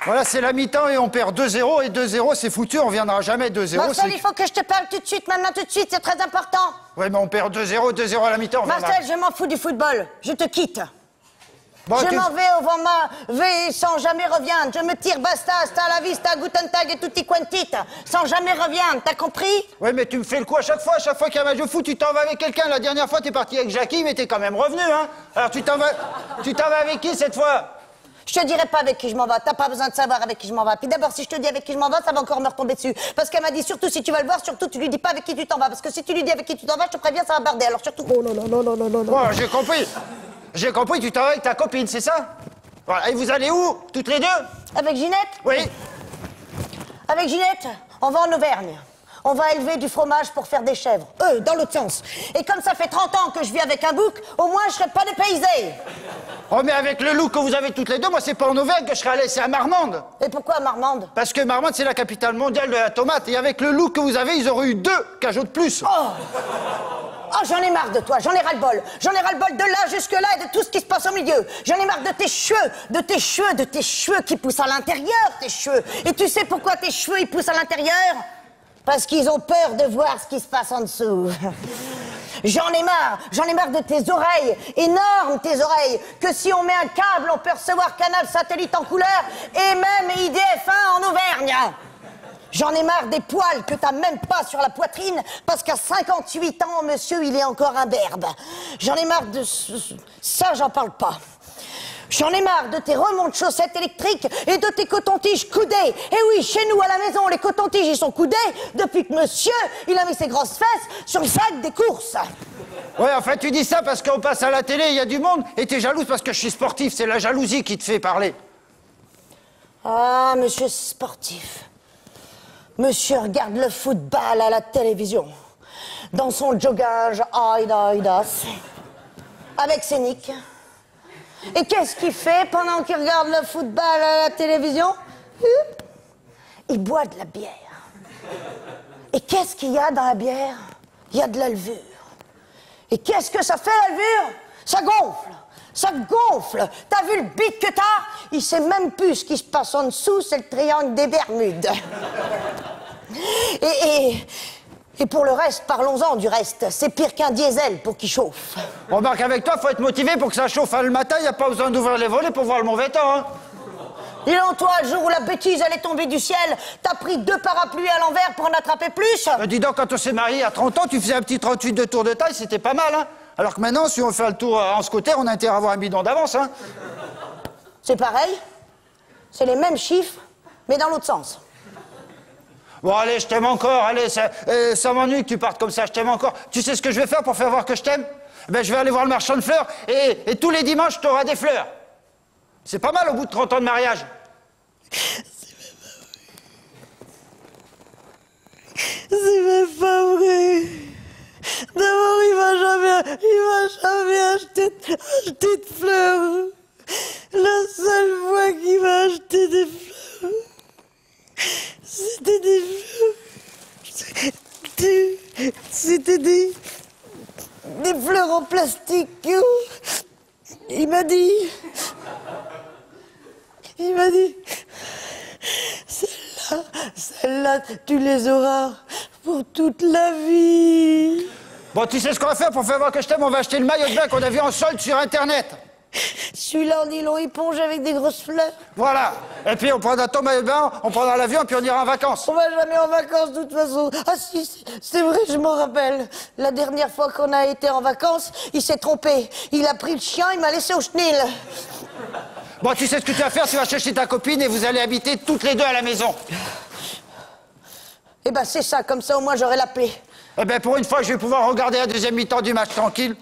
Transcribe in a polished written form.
Voilà, c'est la mi-temps et on perd 2-0 et 2-0, c'est foutu, on reviendra jamais 2-0. Marcel, il faut que je te parle tout de suite, maintenant tout de suite, c'est très important. Ouais, mais on perd 2-0, 2-0 à la mi-temps. Marcel, je m'en fous du football, je te quitte. Bon, je m'en vais au Vama, vais sans jamais reviendre. Je me tire, basta, hasta la vista, guten tag et tutti quantit, sans jamais reviendre, t'as compris? Ouais, mais tu me fais le coup à chaque fois qu'il y a un match de foot, tu t'en vas avec quelqu'un. La dernière fois, t'es parti avec Jackie, mais t'es quand même revenu, hein. Alors tu t'en vas avec qui cette fois? Je te dirai pas avec qui je m'en vais, t'as pas besoin de savoir avec qui je m'en vais. Puis d'abord, si je te dis avec qui je m'en vais, ça va encore me retomber dessus. Parce qu'elle m'a dit, surtout si tu vas le voir, surtout tu lui dis pas avec qui tu t'en vas. Parce que si tu lui dis avec qui tu t'en vas, je te préviens, ça va barder. Alors surtout... Oh non, non, non, non, non, non, non. Oh, j'ai compris. J'ai compris, tu t'en vas avec ta copine, c'est ça? Voilà, et vous allez où, toutes les deux? Avec Ginette? Oui. Avec Ginette, on va en Auvergne. On va élever du fromage pour faire des chèvres. Dans l'autre sens. Et comme ça fait 30 ans que je vis avec un bouc, au moins je serai pas dépaysé. Oh, mais avec le look que vous avez toutes les deux, moi, c'est pas en Auvergne que je serais allé, c'est à Marmande. Et pourquoi Marmande? Parce que Marmande, c'est la capitale mondiale de la tomate. Et avec le look que vous avez, ils auraient eu 2 cajots de plus. Oh, j'en ai marre de toi, j'en ai ras-le-bol. J'en ai ras-le-bol de là jusque-là et de tout ce qui se passe au milieu. J'en ai marre de tes cheveux qui poussent à l'intérieur, tes cheveux. Et tu sais pourquoi tes cheveux, ils poussent à l'intérieur? Parce qu'ils ont peur de voir ce qui se passe en dessous. J'en ai marre de tes oreilles, énormes tes oreilles, que si on met un câble, on peut recevoir Canal Satellite en couleur et même IDF1 en Auvergne. J'en ai marre des poils que t'as même pas sur la poitrine, parce qu'à 58 ans, monsieur, il est encore imberbe. J'en ai marre de... Ça, j'en parle pas. J'en ai marre de tes remontes chaussettes électriques et de tes cotons-tiges coudés. Et oui, chez nous, à la maison, les cotons-tiges, ils sont coudés depuis que monsieur, il a mis ses grosses fesses sur le sac des courses. Ouais, enfin, tu dis ça parce qu'on passe à la télé, il y a du monde, et t'es jalouse parce que je suis sportif. C'est la jalousie qui te fait parler. Ah, monsieur sportif. Monsieur regarde le football à la télévision. Dans son joggage, aïdas, avec ses nicks. Et qu'est-ce qu'il fait pendant qu'il regarde le football à la télévision? Il boit de la bière. Et qu'est-ce qu'il y a dans la bière? Il y a de la levure. Et qu'est-ce que ça fait, la levure? Ça gonfle. Ça gonfle. T'as vu le bit que t'as? Il sait même plus ce qui se passe en dessous, c'est le triangle des Bermudes. Et pour le reste, parlons-en du reste. C'est pire qu'un diesel pour qu'il chauffe. Remarque, avec toi, faut être motivé pour que ça chauffe. Le matin, il n'y a pas besoin d'ouvrir les volets pour voir le mauvais temps, hein. Dis donc, toi, le jour où la bêtise, elle est tombée du ciel, t'as pris 2 parapluies à l'envers pour en attraper plus? Dis donc, quand on s'est mariés à 30 ans, tu faisais un petit 38 de tour de taille, c'était pas mal, hein. Alors que maintenant, si on fait le tour en scooter, on a intérêt à avoir un bidon d'avance, hein. C'est pareil. C'est les mêmes chiffres, mais dans l'autre sens. Bon, allez, je t'aime encore, allez, ça m'ennuie que tu partes comme ça, je t'aime encore. Tu sais ce que je vais faire pour faire voir que je t'aime? Ben, je vais aller voir le marchand de fleurs, et tous les dimanches, t'auras des fleurs. C'est pas mal au bout de 30 ans de mariage. C'est même pas vrai. D'abord, il m'a jamais acheté de fleurs. La seule fois qu'il m'a acheté des fleurs, c'était des fleurs. C'était des fleurs en plastique. Il m'a dit, celle-là, tu les auras pour toute la vie. Bon, tu sais ce qu'on va faire pour faire voir que je t'aime? On va acheter le maillot de bain qu'on a vu en solde sur Internet. Celui-là en nylon éponge avec des grosses fleurs. Voilà. Et puis on prendra ton maillot de bain, on prendra l'avion, puis on ira en vacances. On va jamais en vacances de toute façon. Ah si, c'est vrai, je m'en rappelle. La dernière fois qu'on a été en vacances, il s'est trompé. Il a pris le chien, il m'a laissé au chenil. Bon, tu sais ce que tu vas faire? Tu vas chercher ta copine et vous allez habiter toutes les deux à la maison. Eh ben c'est ça, comme ça au moins j'aurai la paix. Eh ben pour une fois, je vais pouvoir regarder la deuxième mi-temps du match tranquille.